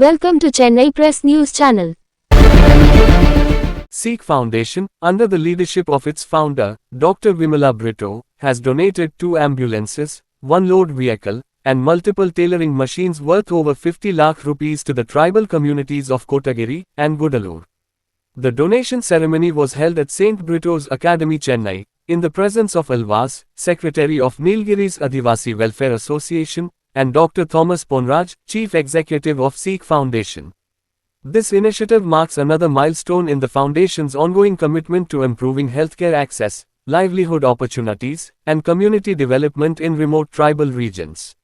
Welcome to Chennai Press News Channel. Sikh Foundation, under the leadership of its founder, Dr. Vimala Brito, has donated 2 ambulances, 1 load vehicle, and multiple tailoring machines worth over 50 lakh rupees to the tribal communities of Kotagiri and Gudalur. The donation ceremony was held at St. Brito's Academy, Chennai, in the presence of Alvas, Secretary of Nilgiris Adivasi Welfare Association, and Dr. Thomas Ponraj, Chief Executive of Sikh Foundation. This initiative marks another milestone in the Foundation's ongoing commitment to improving healthcare access, livelihood opportunities, and community development in remote tribal regions.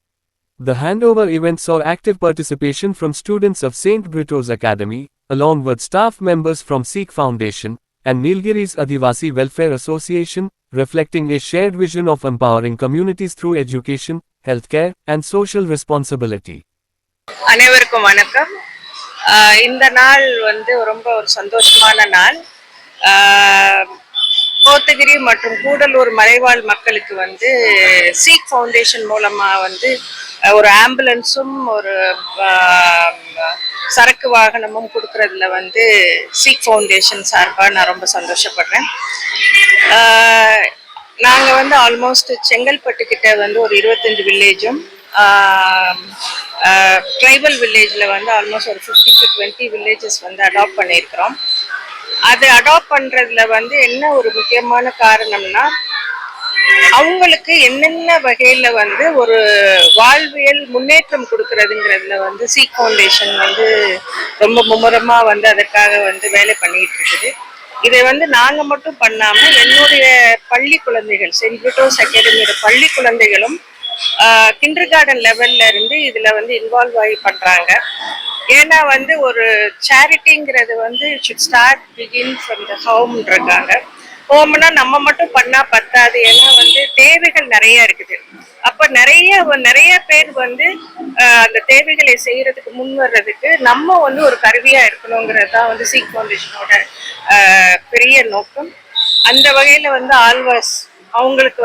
The handover event saw active participation from students of St. Brito's Academy, along with staff members from Sikh Foundation and Nilgiris Adivasi Welfare Association, reflecting a shared vision of empowering communities through education, healthcare, and social responsibility. அனைவருக்கும் வணக்கம். இந்த நாள் ரொம்ப ஒரு சந்தோஷமான நாள். கோத்தகிரி மற்றும் கூடலூர் மலைவாழ் மக்களுக்கு சீக் ஃபவுண்டேஷன் மூலமா ஒரு ஆம்புலன்ஸும் ஒரு சரக்கு வாகனமும் கொடுக்கறதுல சீக் ஃபவுண்டேஷன் சார்பாக நான் ரொம்ப சந்தோஷப்படுறேன். நாங்கள் ஆல்மோஸ்ட் செங்கல்பட்டு கிட்ட ஒரு 25 வில்லேஜும் ட்ரைபல் வில்லேஜில் ஆல்மோஸ்ட் ஒரு 15 to 20 வில்லேஜஸ் அடாப்ட் பண்ணியிருக்கிறோம். அது அடாப்ட் பண்ணுறதுல என்ன ஒரு முக்கியமான காரணம்னா, அவங்களுக்கு என்னென்ன வகையில் ஒரு வாழ்வியல் முன்னேற்றம் கொடுக்கறதுங்கிறதுல சீக் ஃபவுண்டேஷன் ரொம்ப மும்முரமாக அதற்காக வேலை பண்ணிட்டு இருக்குது. இதை நாங்கள் மட்டும் பண்ணாமல் என்னுடைய பள்ளி குழந்தைகள், செயின்ட் பிரிட்டோஸ் அகாடமியோட பள்ளி குழந்தைகளும் கிண்டர் கார்டன் லெவல்ல இருந்து இதுல இன்வால்வ் ஆகி பண்றாங்க. ஏன்னா ஒரு சேரிட்டிங்கிறது should start begin from the ஹோம்ன்றாங்க. ஹோம்னா நம்ம மட்டும் பண்ணா பத்தாது. ஏன்னா தேவைகள் நிறைய இருக்குது. அப்ப நிறைய பேர் அந்த தேவைகளை செய்யறதுக்கு முன் வர்றதுக்கு நம்ம ஒரு கருவியா இருக்கணுங்கிறது தான் சீக் ஃபவுண்டேஷனோட பெரிய நோக்கம். அந்த வகையில ஆல்வாஸ் அவங்களுக்கு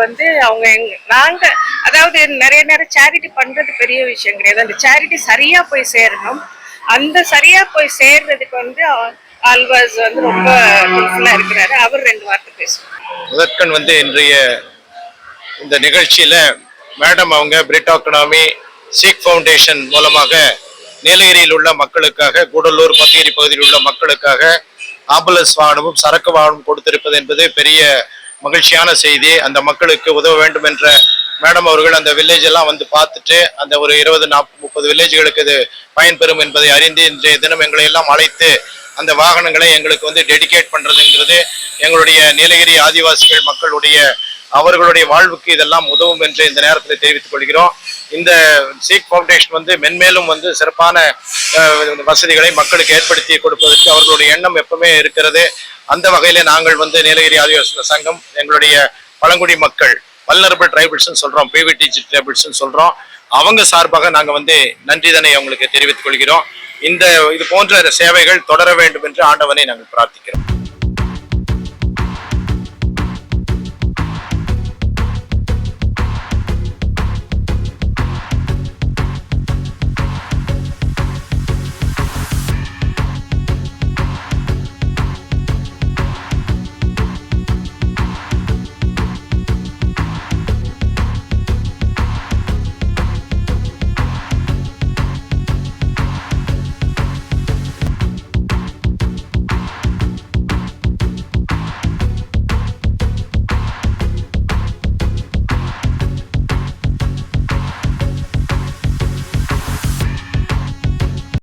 அவங்க நாங்க அதாவது நிறைய சேரிட்டி பண்றது பெரிய விஷயம் கிடையாது. அந்த சேரிட்டி சரியா போய் சேரணும். அந்த சரியா போய் சேர்றதுக்கு ஆல்வாஸ் ரொம்ப ஹெல்ப்ஃபுல்லா இருக்கிறாரு. அவர் 2 வார்த்தை பேசுவார். முதற்கண் இன்றைய இந்த நிகழ்ச்சியில மேடம் அவங்க பிரிட்டோ எக்கனாமி சீக் ஃபவுண்டேஷன் மூலமாக நீலகிரியில் உள்ள மக்களுக்காக, கூடலூர் கோத்தகிரி பகுதியில் உள்ள மக்களுக்காக ஆம்புலன்ஸ் வாகனமும் சரக்கு வாகனமும் கொடுத்திருப்பது என்பது பெரிய மகிழ்ச்சியான செய்தி. அந்த மக்களுக்கு உதவ வேண்டும் என்ற மேடம் அவர்கள் அந்த வில்லேஜ் எல்லாம் பார்த்துட்டு அந்த ஒரு 20-30 வில்லேஜ்களுக்கு இது பயன்பெறும் என்பதை அறிந்து இன்றைய தினம் எங்களை எல்லாம் அழைத்து அந்த வாகனங்களை எங்களுக்கு டெடிகேட் பண்றதுங்கிறது எங்களுடைய நீலகிரி ஆதிவாசிகள் மக்களுடைய அவர்களுடைய வாழ்வுக்கு இதெல்லாம் உதவும் என்று இந்த நேரத்தில் தெரிவித்துக் கொள்கிறோம். இந்த சீக் ஃபவுண்டேஷன் மென்மேலும் சிறப்பான வசதிகளை மக்களுக்கு ஏற்படுத்தி கொடுப்பதற்கு அவர்களுடைய எண்ணம் எப்பவுமே இருக்கிறது. அந்த வகையில நாங்கள் நீலகிரி ஆதிவாசி சங்கம் எங்களுடைய பழங்குடி மக்கள் வல்னரபிள் ட்ரைபிள்ஸ் சொல்றோம், பிவிடிஜி ட்ரைபிள்ஸ் சொல்றோம். அவங்க சார்பாக நாங்க நன்றிதனை அவங்களுக்கு தெரிவித்துக் கொள்கிறோம். இது போன்ற சேவைகள் தொடர வேண்டும் என்று ஆண்டவனை நாங்கள் பிரார்த்திக்கிறோம்.